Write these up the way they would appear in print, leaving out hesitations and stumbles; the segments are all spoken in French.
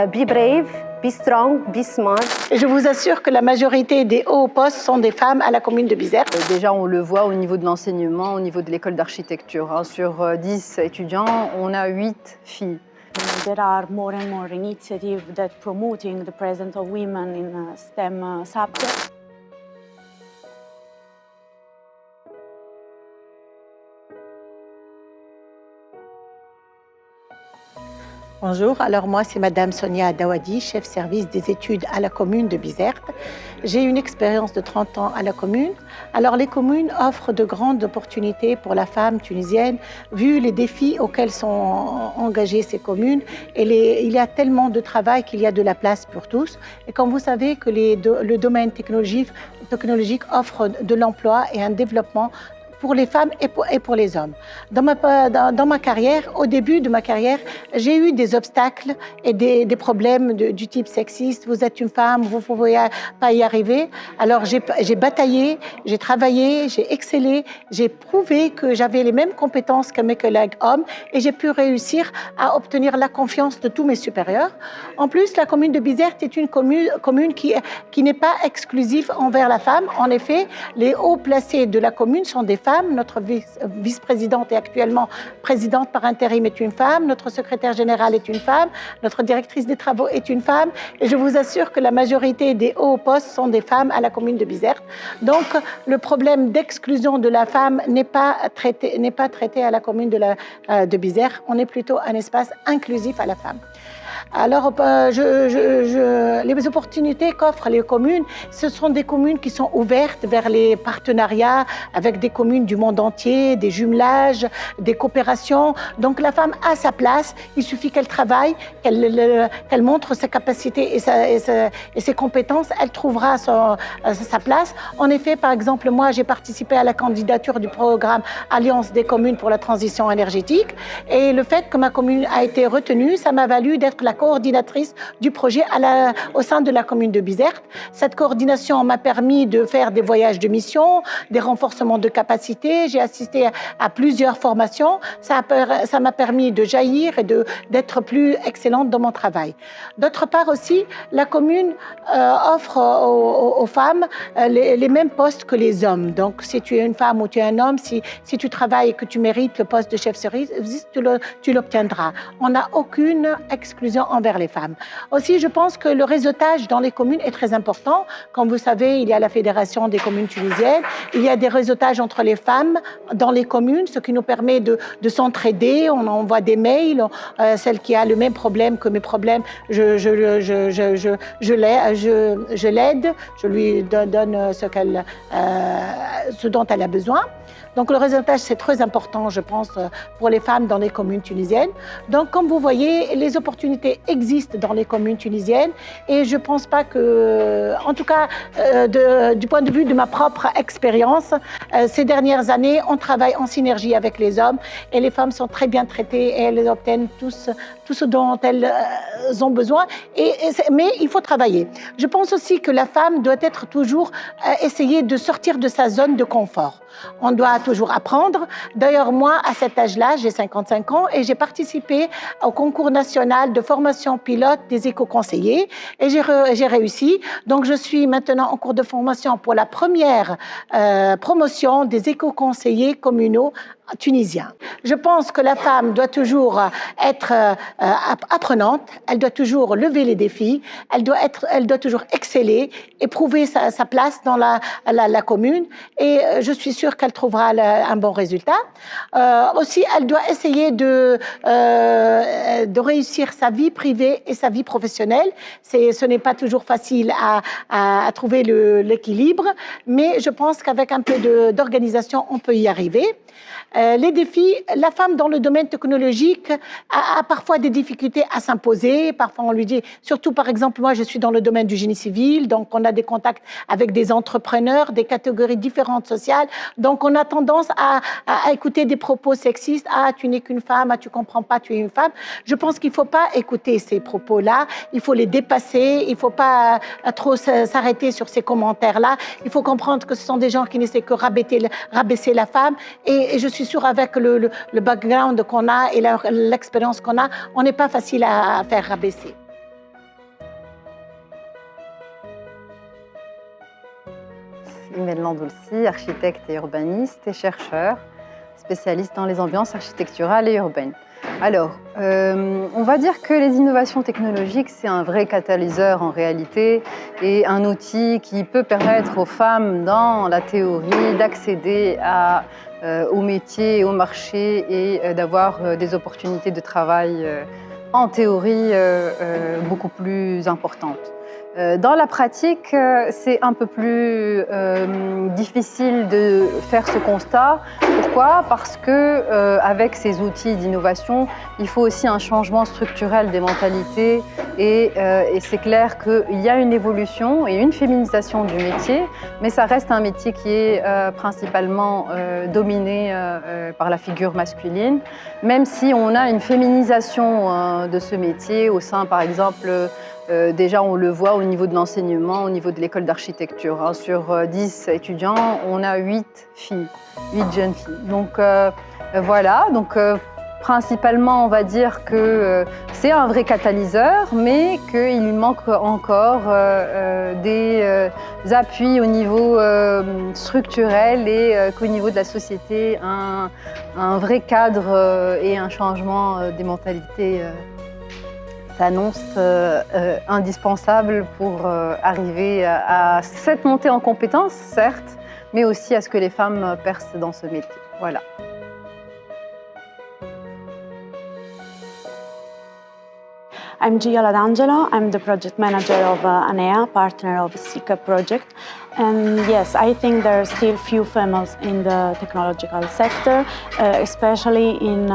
Be brave, be strong, be smart. Et je vous assure que la majorité des hauts postes sont des femmes à la commune de Bizerte. Déjà, on le voit au niveau de l'enseignement, au niveau de l'école d'architecture. Sur 10 étudiants, on a 8 filles. There are more and more initiatives that promoting the presence of women in STEM subjects. Bonjour, alors moi c'est Madame Sonia Dawadi, chef service des études à la commune de Bizerte. J'ai une expérience de 30 ans à la commune. Alors les communes offrent de grandes opportunités pour la femme tunisienne, vu les défis auxquels sont engagées ces communes. Et il y a tellement de travail qu'il y a de la place pour tous. Et comme vous savez que le domaine technologique offre de l'emploi et un développement pour les femmes et pour les hommes. Dans ma carrière, au début de ma carrière, j'ai eu des obstacles et des problèmes du type sexiste. Vous êtes une femme, vous ne pouvez pas y arriver. Alors j'ai bataillé, j'ai travaillé, j'ai excellé, j'ai prouvé que j'avais les mêmes compétences que mes collègues hommes et j'ai pu réussir à obtenir la confiance de tous mes supérieurs. En plus, la commune de Bizerte est une commune qui n'est pas exclusive envers la femme. En effet, les hauts placés de la commune sont des femmes. Notre vice-présidente et actuellement présidente par intérim est une femme, notre secrétaire générale est une femme, notre directrice des travaux est une femme et je vous assure que la majorité des hauts postes sont des femmes à la commune de Bizerte. Donc le problème d'exclusion de la femme n'est pas traité à la commune de Bizerte. On est plutôt un espace inclusif à la femme. Alors, les opportunités qu'offrent les communes, ce sont des communes qui sont ouvertes vers les partenariats avec des communes du monde entier, des jumelages, des coopérations. Donc, la femme a sa place. Il suffit qu'elle travaille, qu'elle montre ses capacités et ses compétences. Elle trouvera sa place. En effet, par exemple, moi, j'ai participé à la candidature du programme Alliance des communes pour la transition énergétique. Et le fait que ma commune a été retenue, ça m'a valu d'être la coordinatrice du projet au sein de la commune de Bizerte. Cette coordination m'a permis de faire des voyages de mission, des renforcements de capacité. J'ai assisté à plusieurs formations. Ça m'a permis de jaillir et d'être plus excellente dans mon travail. D'autre part aussi, la commune offre aux femmes les mêmes postes que les hommes. Donc, si tu es une femme ou tu es un homme, si tu travailles et que tu mérites le poste de chef service, tu l'obtiendras. On n'a aucune exclusion envers les femmes. Aussi, je pense que le réseautage dans les communes est très important. Comme vous savez, il y a la Fédération des communes tunisiennes. Il y a des réseautages entre les femmes dans les communes, ce qui nous permet de s'entraider. On envoie des mails. Celle qui a le même problème que mes problèmes, je l'aide. Je lui donne ce dont elle a besoin. Donc le réseautage, c'est très important, je pense, pour les femmes dans les communes tunisiennes. Donc, comme vous voyez, les opportunités existent dans les communes tunisiennes et je ne pense pas que, en tout cas, du point de vue de ma propre expérience, ces dernières années, on travaille en synergie avec les hommes et les femmes sont très bien traitées et elles obtiennent tout ce dont elles ont besoin. Mais il faut travailler. Je pense aussi que la femme doit être toujours essayer de sortir de sa zone de confort. On doit toujours apprendre. D'ailleurs, moi, à cet âge-là, j'ai 55 ans et j'ai participé au concours national de formation pilote des éco-conseillers et j'ai réussi. Donc, je suis maintenant en cours de formation pour la première promotion des éco-conseillers communaux tunisiens. Je pense que la femme doit toujours être apprenante, elle doit toujours lever les défis, elle doit toujours exceller et prouver sa place dans la commune et je suis sûre qu'elle trouvera un bon résultat. Aussi, elle doit essayer de réussir sa vie privée et sa vie professionnelle. Ce n'est pas toujours facile à trouver l'équilibre, mais je pense qu'avec un peu d'organisation, on peut y arriver. Les défis, la femme dans le domaine technologique a parfois des difficultés à s'imposer. Parfois, on lui dit, surtout par exemple, moi je suis dans le domaine du génie civil, donc on a des contacts avec des entrepreneurs, des catégories différentes sociales. Donc on a tendance à écouter des propos sexistes. Ah, tu n'es qu'une femme, ah, tu ne comprends pas, tu es une femme. Je pense qu'il ne faut pas écouter ces propos-là. Il faut les dépasser. Il ne faut pas trop s'arrêter sur ces commentaires-là. Il faut comprendre que ce sont des gens qui n'essaient que rabaisser la femme. Et je suis sûre, avec le background qu'on a et l'expérience qu'on a, on n'est pas facile à faire rabaisser. Imelda Landolsi, architecte et urbaniste et chercheur, spécialiste dans les ambiances architecturales et urbaines. Alors, on va dire que les innovations technologiques, c'est un vrai catalyseur en réalité et un outil qui peut permettre aux femmes, dans la théorie, d'accéder aux métiers, au marché et d'avoir des opportunités de travail en théorie beaucoup plus importantes. Dans la pratique, c'est un peu plus difficile de faire ce constat. Pourquoi? Parce que avec ces outils d'innovation, il faut aussi un changement structurel des mentalités et c'est clair qu'il y a une évolution et une féminisation du métier, mais ça reste un métier qui est principalement dominé par la figure masculine, même si on a une féminisation de ce métier au sein, par exemple, déjà, on le voit au niveau de l'enseignement, au niveau de l'école d'architecture. Sur 10 étudiants, on a 8 filles, 8 jeunes filles. Donc voilà, donc principalement, on va dire que c'est un vrai catalyseur, mais qu'il lui manque encore des appuis au niveau structurel et qu'au niveau de la société, un vrai cadre et un changement des mentalités s'annonce indispensable pour arriver à cette montée en compétences, certes, mais aussi à ce que les femmes percent dans ce métier. Voilà. I'm Gia Ladangelo. I'm the project manager of ANEA, partner of the SICA project. And yes, I think there are still few females in the technological sector, especially in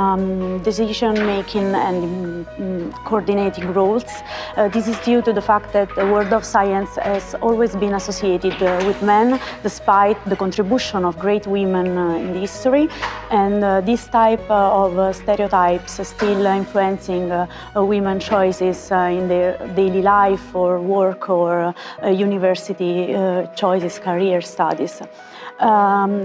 decision-making and coordinating roles. This is due to the fact that the world of science has always been associated with men, despite the contribution of great women in the history. And this type of stereotypes are still influencing women's choices in their daily life or work or university choices, career studies.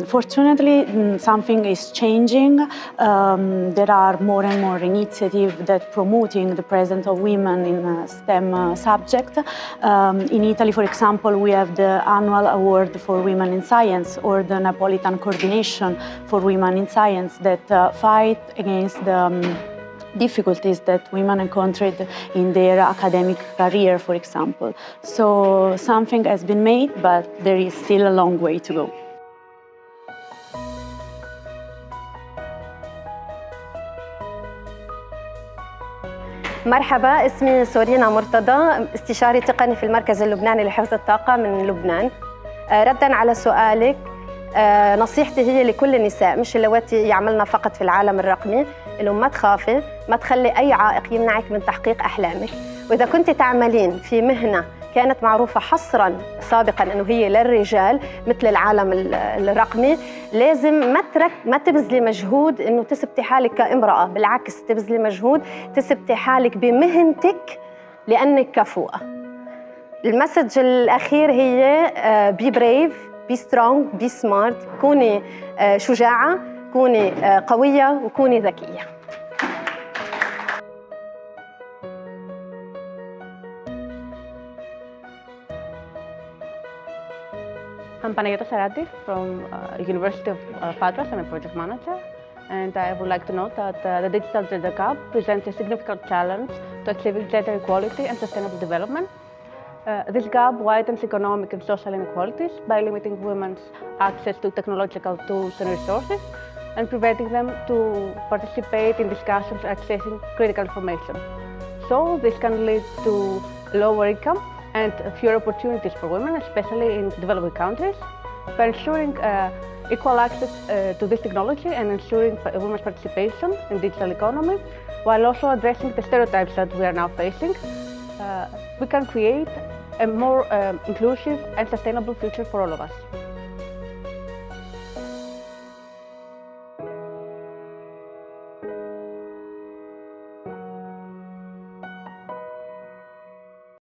Fortunately, something is changing. There are more and more initiatives that promoting the presence of women in STEM subject. In Italy, for example, we have the annual award for women in science or the Napolitan coordination for women in science that fight against the difficulties that women encountered in their academic career, for example. So something has been made, but there is still a long way to go. مرحبا، اسمي سورينا مرتضى، استشاري تقني في المركز اللبناني لحفظ الطاقة من لبنان. رداً على سؤالك، نصيحتي هي لكل النساء مش اللواتي يعملنا فقط في العالم الرقمي، إنه ما تخافي، ما تخلي أي عائق يمنعك من تحقيق أحلامك. وإذا كنت تعملين في مهنة كانت معروفة حصراً سابقاً إنه هي للرجال مثل العالم الرقمي، لازم ما تبذلي مجهود إنه تثبتي حالك كامرأة، بالعكس تبذلي مجهود تثبتي حالك بمهنتك لأنك كفؤة. المسج الأخير هي be brave, be strong, be smart. كوني شجاعة، كوني قوية وكوني ذكية. I'm Panagiotis Sarati from University of Patras. I'm a project manager, and I would like to note that the digital gender gap presents a significant challenge to achieving gender equality and sustainable development. This gap widens economic and social inequalities by limiting women's access to technological tools and resources and preventing them to participate in discussions accessing critical information. So this can lead to lower income and fewer opportunities for women, especially in developing countries. By ensuring equal access to this technology and ensuring women's participation in digital economy, while also addressing the stereotypes that we are now facing, we can create a more inclusive and sustainable future for all of us.